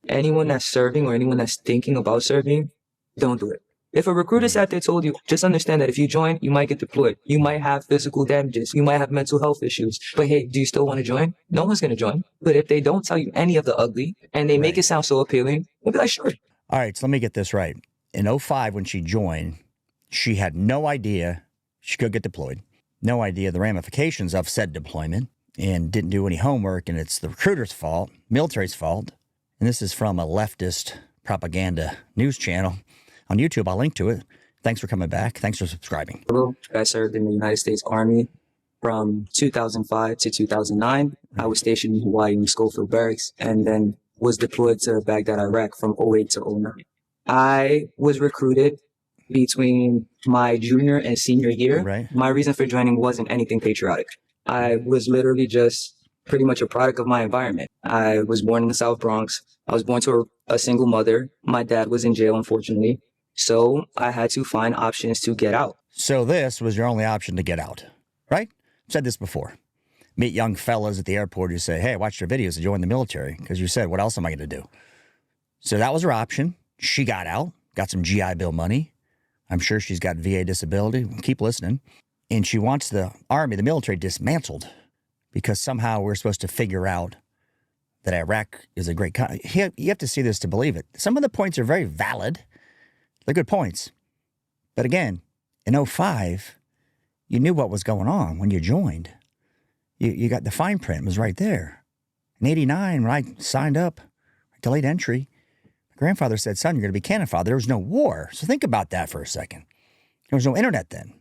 anyone that's serving or anyone that's thinking about serving, don't do it. If a recruiter sat there told you, just understand that if you join, you might get deployed. You might have physical damages. You might have mental health issues. But hey, do you still want to join? No one's going to join. But if they don't tell you any of the ugly and they make it sound so appealing, we'll be like, sure. All right, so let me get this right. In 2005, when she joined, she had no idea she could get deployed, no idea the ramifications of said deployment, and didn't do any homework, and it's the recruiter's fault, military's fault. And this is from a leftist propaganda news channel on YouTube. I'll link to it. Thanks for coming back. Thanks for subscribing. I served in the United States Army from 2005 to 2009. I was stationed in Hawaii in Schofield Barracks and then was deployed to Baghdad, Iraq from 2008 to 2009. I was recruited between my junior and senior year. Right. My reason for joining wasn't anything patriotic. I was literally just pretty much a product of my environment. I was born in the South Bronx. I was born to a single mother. My dad was in jail, unfortunately. So I had to find options to get out. So this was your only option to get out, right? I've said this before. Meet young fellas at the airport who say, hey, I watched your videos to join the military, because you said, what else am I going to do? So that was her option. She got out, got some GI Bill money. I'm sure she's got VA disability. Keep listening. And she wants the Army, the military, dismantled because somehow we're supposed to figure out that Iraq is a great country. You have to see this to believe it. Some of the points are very valid. They're good points. But again, in 2005, you knew what was going on when you joined. You got the fine print was right there. In 89, when I signed up, delayed entry, my grandfather said, son, you're going to be cannon fodder. There was no war. So think about that for a second. There was no internet then.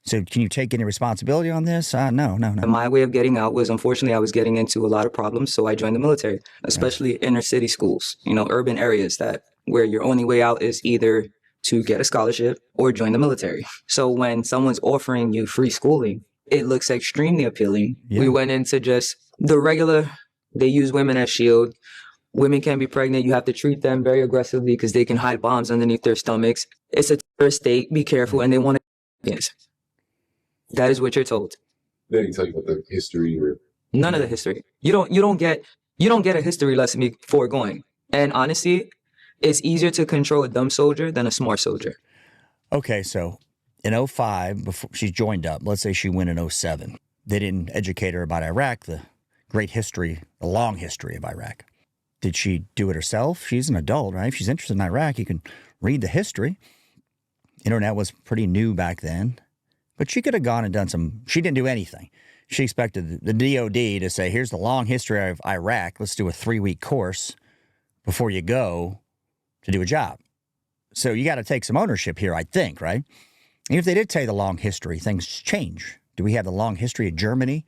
So can you take any responsibility on this? No. My way of getting out was, unfortunately, I was getting into a lot of problems. So I joined the military, especially inner city schools, urban areas where your only way out is either to get a scholarship or join the military. So when someone's offering you free schooling, it looks extremely appealing. Yeah. We went into just the regular, they use women as shield. Women can be pregnant. You have to treat them very aggressively because they can hide bombs underneath their stomachs. It's a terrorist state. Be careful. And they want to. Yes. That is what you're told. They didn't tell you about the history or none of the history. You don't get a history lesson before going. And honestly, it's easier to control a dumb soldier than a smart soldier. Okay, so in 2005, before she joined up, let's say she went in 2007. They didn't educate her about Iraq, the great history, the long history of Iraq. Did she do it herself? She's an adult, right? If she's interested in Iraq, you can read the history. Internet was pretty new back then. But she could have gone and done she didn't do anything. She expected the DOD to say, here's the long history of Iraq. Let's do a 3-week course before you go to do a job. So you got to take some ownership here, I think, right? And if they did tell you the long history, things change. Do we have the long history of Germany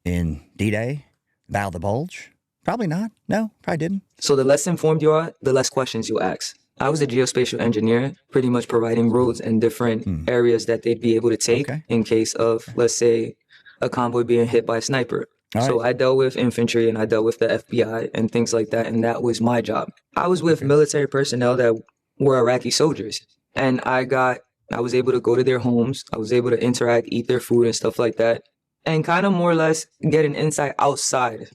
in D-Day, Battle of the Bulge? Probably not. No, probably didn't. So the less informed you are, the less questions you ask. I was a geospatial engineer, pretty much providing roads and different areas that they'd be able to take in case of, let's say, a convoy being hit by a sniper. So I dealt with infantry and I dealt with the FBI and things like that. And that was my job. I was with military personnel that were Iraqi soldiers. And I was able to go to their homes. I was able to interact, eat their food and stuff like that. And kind of more or less get an insight outside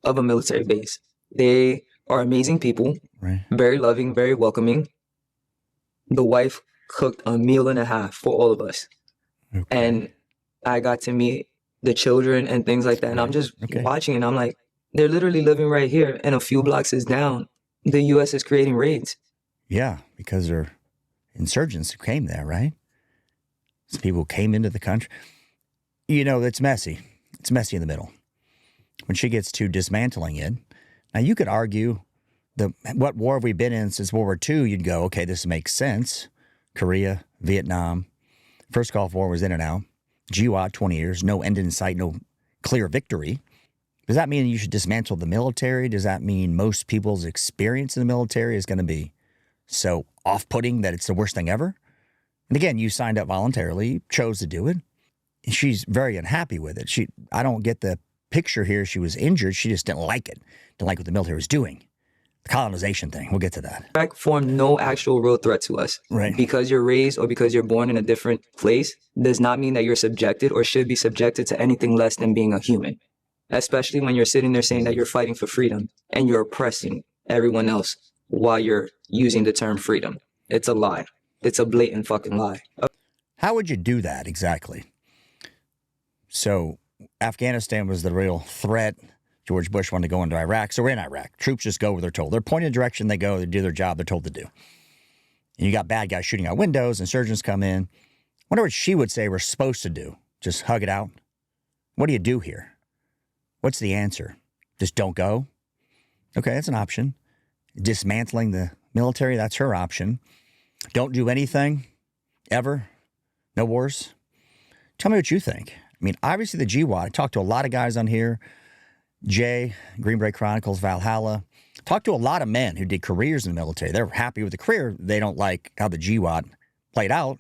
of a military base. They are amazing people, very loving, very welcoming. The wife cooked a meal and a half for all of us. And I got to meet the children and things like that. And I'm just watching and I'm like, they're literally living right here. And a few blocks is down, the U.S. is creating raids. Yeah, because they're insurgents who came there, right? Some people came into the country. It's messy. It's messy in the middle. When she gets to dismantling it, now you could argue what war have we been in since World War II? You'd go, okay, this makes sense. Korea, Vietnam, First Gulf War was in and out. GWOT, 20 years, no end in sight, no clear victory. Does that mean you should dismantle the military? Does that mean most people's experience in the military is going to be so off-putting that it's the worst thing ever? And again, you signed up voluntarily, chose to do it. And she's very unhappy with it. I don't get the picture here. She was injured. She just didn't like it. Didn't like what the military was doing. The colonization thing. We'll get to that. Iraq formed no actual real threat to us. Right. Because you're raised or because you're born in a different place does not mean that you're subjected or should be subjected to anything less than being a human. especially when you're sitting there saying that you're fighting for freedom and you're oppressing everyone else while you're using the term freedom. It's a lie. It's a blatant fucking lie. How would you do that exactly? So Afghanistan was the real threat. George Bush wanted to go into Iraq. So we're in Iraq. Troops just go where they're told. They're pointed in the direction they go. They do their job they're told to do. And you got bad guys shooting out windows. Insurgents come in. Wonder what she would say we're supposed to do. Just hug it out. What do you do here? What's the answer? Just don't go? Okay, that's an option. Dismantling the military, that's her option. Don't do anything, ever. No wars. Tell me what you think. I mean, obviously the GWOT, I talked to a lot of guys on here. Jay, Green Beret Chronicles, Valhalla. Talked to a lot of men who did careers in the military. They're happy with the career. They don't like how the GWOT played out.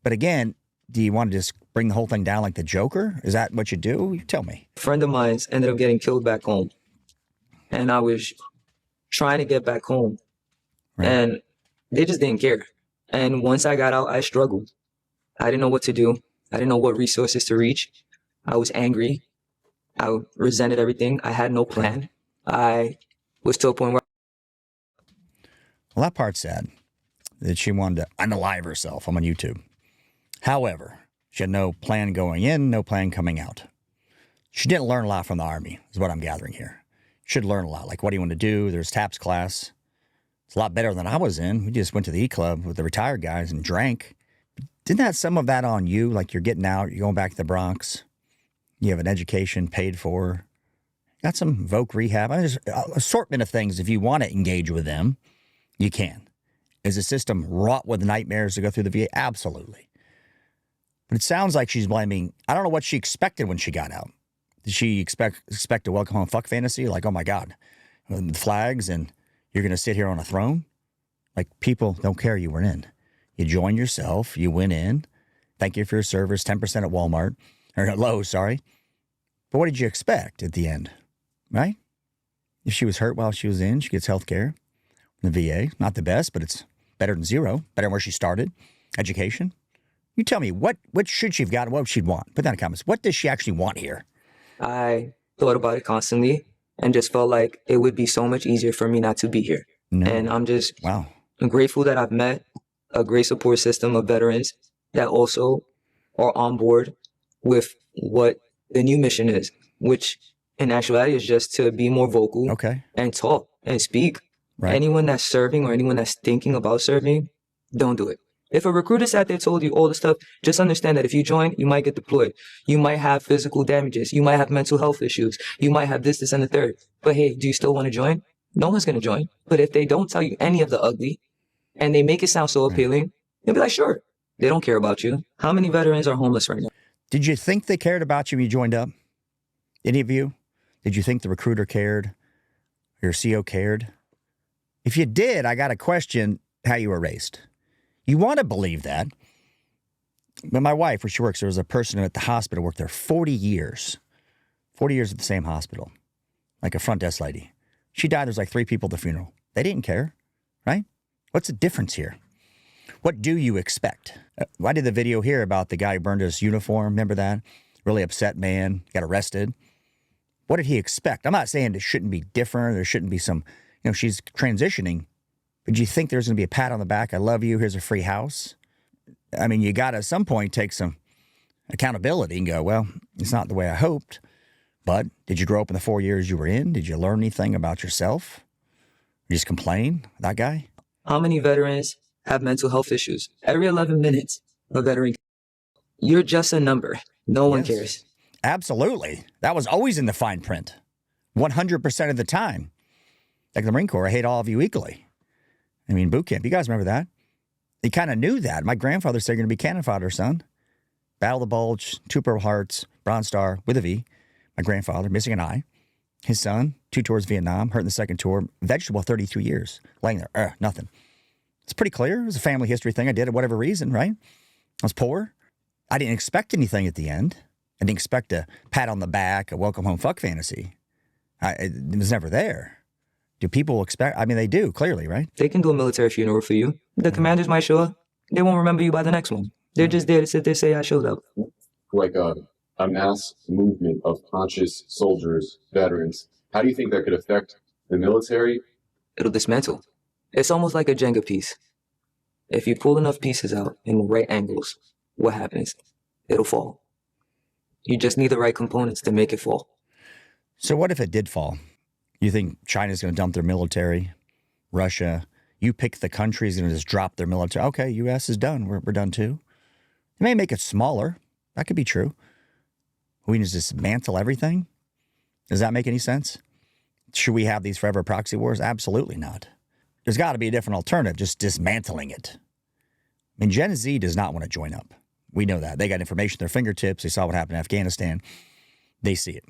But again, do you want to just bring the whole thing down like the Joker? Is that what you do? You tell me. A friend of mine ended up getting killed back home. And I was trying to get back home. Right. And they just didn't care. And once I got out, I struggled. I didn't know what to do. I didn't know what resources to reach. I was angry. I resented everything. I had no plan. I was to a point where... Well, that part's sad. That she wanted to unalive herself. I'm on YouTube. However, she had no plan going in, no plan coming out. She didn't learn a lot from the Army, is what I'm gathering here. Should learn a lot. Like, what do you want to do? There's TAPS class. It's a lot better than I was in. We just went to the E-Club with the retired guys and drank. Didn't that some of that on you? Like, you're getting out, you're going back to the Bronx. You have an education paid for. Got some Voc rehab. I mean, there's an assortment of things. If you want to engage with them, you can. Is the system wrought with nightmares to go through the VA? Absolutely. But it sounds like she's blaming, I don't know what she expected when she got out. Did she expect a welcome home fuck fantasy? Like, oh my God, the flags and you're going to sit here on a throne? Like, people don't care you were in. You joined yourself, you went in. Thank you for your service, 10% at Walmart, or at Lowe's, sorry. But what did you expect at the end, right? If she was hurt while she was in, she gets health care. The VA, not the best, but it's better than zero, better than where she started. Education. You tell me, what should she have gotten? What would she want? Put down in the comments. What does she actually want here? I thought about it constantly and just felt like it would be so much easier for me not to be here. No. And I'm just grateful that I've met a great support system of veterans that also are on board with what the new mission is, which in actuality is just to be more vocal and talk and speak. Right. Anyone that's serving or anyone that's thinking about serving, don't do it. If a recruiter sat there told you all the stuff, just understand that if you join, you might get deployed. You might have physical damages. You might have mental health issues. You might have this, and the third. But hey, do you still want to join? No one's going to join. But if they don't tell you any of the ugly and they make it sound so appealing, you'll be like, sure, they don't care about you. How many veterans are homeless right now? Did you think they cared about you when you joined up? Any of you? Did you think the recruiter cared? Your CO cared? If you did, I got to question how you were raised. You want to believe that. But my wife, where she works, there was a person at the hospital, worked there 40 years. 40 years at the same hospital. Like a front desk lady. She died, there's like 3 people at the funeral. They didn't care, right? What's the difference here? What do you expect? I did the video here about the guy who burned his uniform. Remember that? Really upset man, got arrested. What did he expect? I'm not saying it shouldn't be different. There shouldn't be some, she's transitioning. But do you think there's going to be a pat on the back? I love you. Here's a free house. I mean, you got to at some point take some accountability and go, well, it's not the way I hoped. But did you grow up in the 4 years you were in? Did you learn anything about yourself? You just complain, that guy? How many veterans have mental health issues? Every 11 minutes, a veteran. You're just a number. No one cares. Absolutely. That was always in the fine print. 100% of the time. Like the Marine Corps, I hate all of you equally. I mean, boot camp, you guys remember that? They kind of knew that. My grandfather said, you're going to be cannon fodder, son. Battle of the Bulge, 2 Purple Hearts, Bronze Star with a V. My grandfather, missing an eye. His son, 2 tours Vietnam, hurt in the 2nd tour. Vegetable, 33 years. Laying there, nothing. It's pretty clear. It was a family history thing I did at whatever reason, right? I was poor. I didn't expect anything at the end. I didn't expect a pat on the back, a welcome home fuck fantasy. It was never there. Do people expect? I mean, they do, clearly, right? They can do a military funeral for you. The commanders might show up. They won't remember you by the next one. They're just there to sit there and say, I showed up. Like, a mass movement of conscious soldiers, veterans, how do you think that could affect the military? It'll dismantle. It's almost like a Jenga piece. If you pull enough pieces out in the right angles, what happens? It'll fall. You just need the right components to make it fall. So what if it did fall? You think China's going to dump their military? Russia? You pick the country's going to just drop their military. Okay, U.S. is done. We're done too. They may make it smaller. That could be true. We can just dismantle everything? Does that make any sense? Should we have these forever proxy wars? Absolutely not. There's got to be a different alternative, just dismantling it. I mean, Gen Z does not want to join up. We know that. They got information at their fingertips. They saw what happened in Afghanistan. They see it.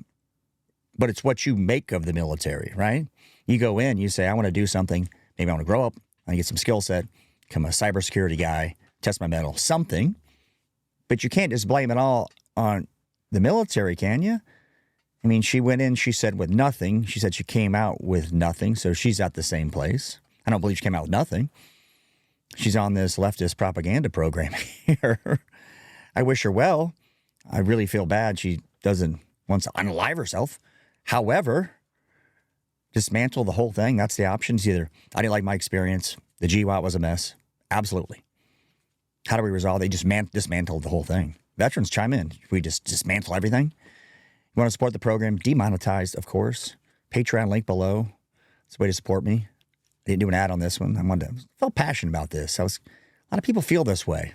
But it's what you make of the military, right? You go in, you say, I want to do something. Maybe I want to grow up. I want to get some skill set, become a cybersecurity guy, test my mettle, something. But you can't just blame it all on the military, can you? I mean, she went in, she said with nothing. She said she came out with nothing, so she's at the same place. I don't believe she came out with nothing. She's on this leftist propaganda program here. I wish her well. I really feel bad she wants to unalive herself. However, dismantle the whole thing, that's the option. It's either, I didn't like my experience, the GWOT was a mess. Absolutely. How do we resolve it? They just dismantled the whole thing. Veterans chime in. We just dismantle everything. You want to support the program? Demonetized, of course. Patreon link below. It's a way to support me. I didn't do an ad on this one. I felt passionate about this. A lot of people feel this way.